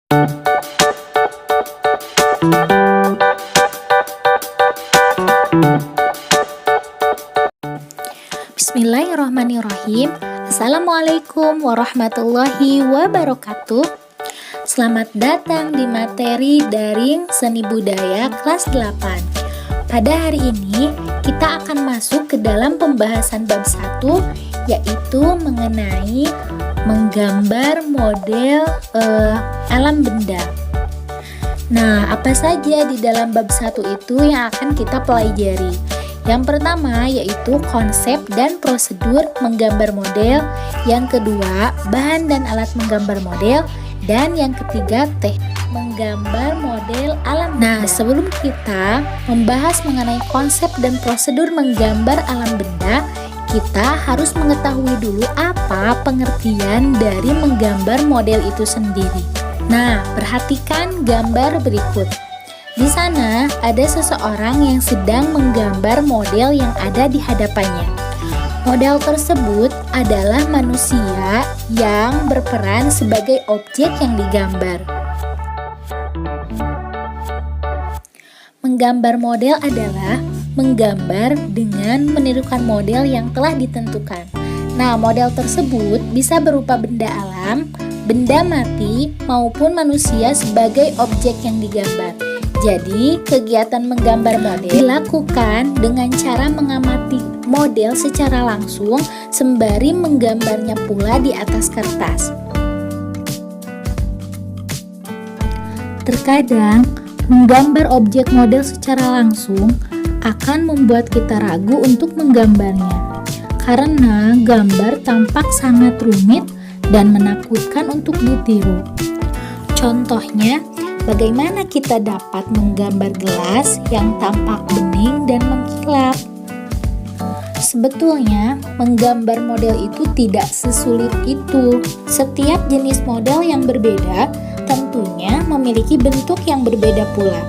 Bismillahirrahmanirrahim. Assalamualaikum warahmatullahi wabarakatuh. Selamat datang di materi daring seni budaya kelas 8. Pada hari ini kita akan masuk ke dalam pembahasan bab 1, yaitu mengenai menggambar model alam benda. Nah, apa saja di dalam bab 1 itu yang akan kita pelajari? Yang pertama yaitu konsep dan prosedur menggambar model, yang kedua bahan dan alat menggambar model, dan yang ketiga teknik menggambar model alam benda. Nah, sebelum kita membahas mengenai konsep dan prosedur menggambar alam benda, kita harus mengetahui dulu apa pengertian dari menggambar model itu sendiri. Nah, perhatikan gambar berikut. Di sana ada seseorang yang sedang menggambar model yang ada di hadapannya. Model tersebut adalah manusia yang berperan sebagai objek yang digambar. Menggambar model adalah menggambar dengan menirukan model yang telah ditentukan. Nah, model tersebut bisa berupa benda alam, benda mati, maupun manusia sebagai objek yang digambar. Jadi, kegiatan menggambar model dilakukan dengan cara mengamati model secara langsung sembari menggambarnya pula di atas kertas. Terkadang, menggambar objek model secara langsung akan membuat kita ragu untuk menggambarnya, karena gambar tampak sangat rumit dan menakutkan untuk ditiru. Contohnya, bagaimana kita dapat menggambar gelas yang tampak bening dan mengkilap? Sebetulnya, menggambar model itu tidak sesulit itu. Setiap jenis model yang berbeda tentunya memiliki bentuk yang berbeda pula.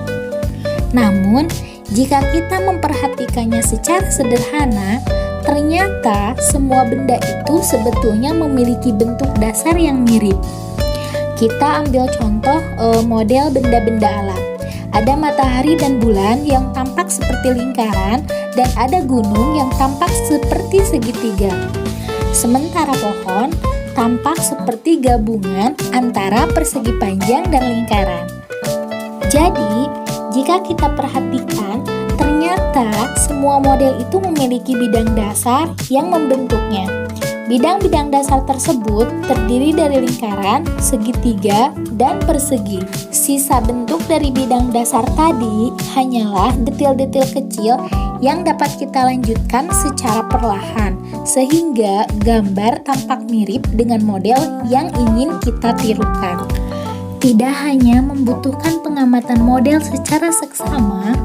Namun, jika kita memperhatikannya secara sederhana, ternyata semua benda itu sebetulnya memiliki bentuk dasar yang mirip. Kita ambil contoh model benda-benda alam. Ada matahari dan bulan yang tampak seperti lingkaran, dan ada gunung yang tampak seperti segitiga. Sementara pohon tampak seperti gabungan antara persegi panjang dan lingkaran. Jadi, jika kita perhatikan, ternyata semua model itu memiliki bidang dasar yang membentuknya. Bidang-bidang dasar tersebut terdiri dari lingkaran, segitiga, dan persegi. Sisa bentuk dari bidang dasar tadi hanyalah detil-detil kecil yang dapat kita lanjutkan secara perlahan, sehingga gambar tampak mirip dengan model yang ingin kita tirukan. Tidak hanya membutuhkan pengamatan model secara seksama,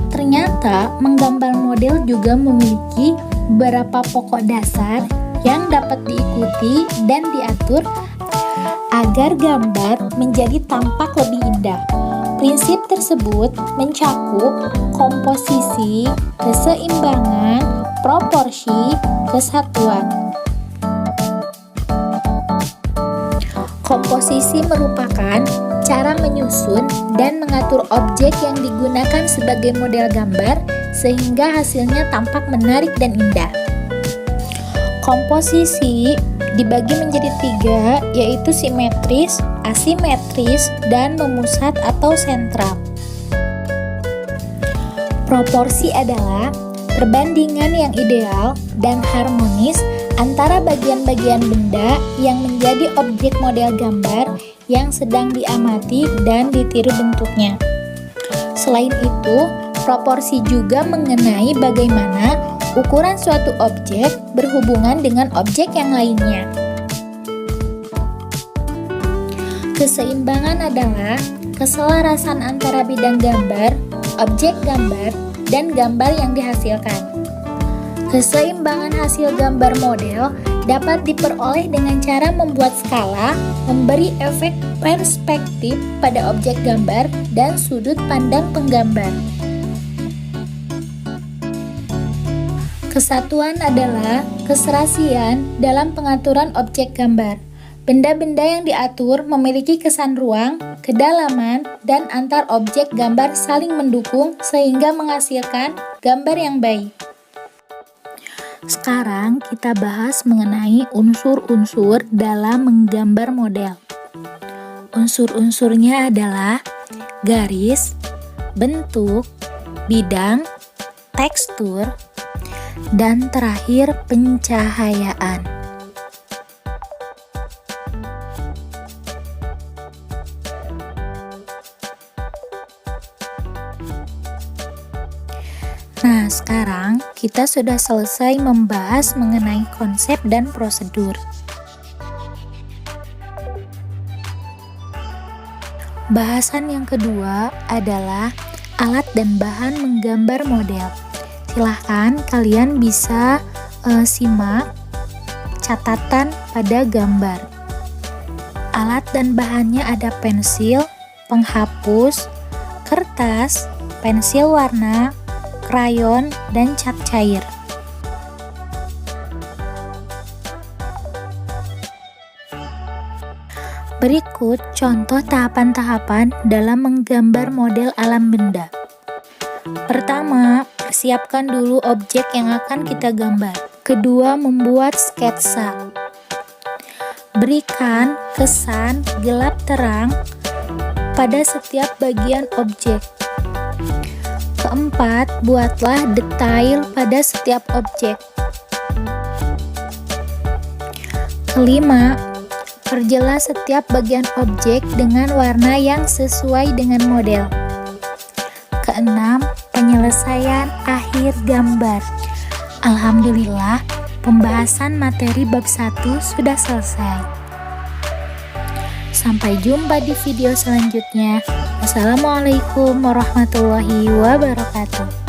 ternyata menggambar model juga memiliki beberapa pokok dasar yang dapat diikuti dan diatur agar gambar menjadi tampak lebih indah. Prinsip tersebut mencakup komposisi, keseimbangan, proporsi, kesatuan. Komposisi merupakan cara menyusun dan mengatur objek yang digunakan sebagai model gambar sehingga hasilnya tampak menarik dan indah. Komposisi dibagi menjadi 3, yaitu simetris, asimetris, dan memusat atau sentral. Proporsi adalah perbandingan yang ideal dan harmonis antara bagian-bagian benda yang menjadi objek model gambar yang sedang diamati dan ditiru bentuknya. Selain itu, proporsi juga mengenai bagaimana ukuran suatu objek berhubungan dengan objek yang lainnya. Keseimbangan adalah keselarasan antara bidang gambar, objek gambar, dan gambar yang dihasilkan. Keseimbangan hasil gambar model dapat diperoleh dengan cara membuat skala, memberi efek perspektif pada objek gambar, dan sudut pandang penggambar. Kesatuan adalah keserasian dalam pengaturan objek gambar. Benda-benda yang diatur memiliki kesan ruang, kedalaman, dan antar objek gambar saling mendukung sehingga menghasilkan gambar yang baik. Sekarang kita bahas mengenai unsur-unsur dalam menggambar model. Unsur-unsurnya adalah garis, bentuk, bidang, tekstur, dan terakhir pencahayaan. Nah, sekarang kita sudah selesai membahas mengenai konsep dan prosedur. Bahasan yang kedua adalah alat dan bahan menggambar model. Silahkan kalian bisa simak catatan pada gambar. Alat dan bahannya ada pensil, penghapus, kertas, pensil warna, krayon, dan cat cair. Berikut contoh tahapan-tahapan dalam menggambar model alam benda. Pertama, persiapkan dulu objek yang akan kita gambar. Kedua, membuat sketsa. Berikan kesan gelap terang pada setiap bagian objek. Keempat, buatlah detail pada setiap objek. Kelima, perjelas setiap bagian objek dengan warna yang sesuai dengan model. Keenam, penyelesaian akhir gambar. Alhamdulillah, pembahasan materi bab 1 sudah selesai. Sampai jumpa di video selanjutnya. Wassalamualaikum warahmatullahi wabarakatuh.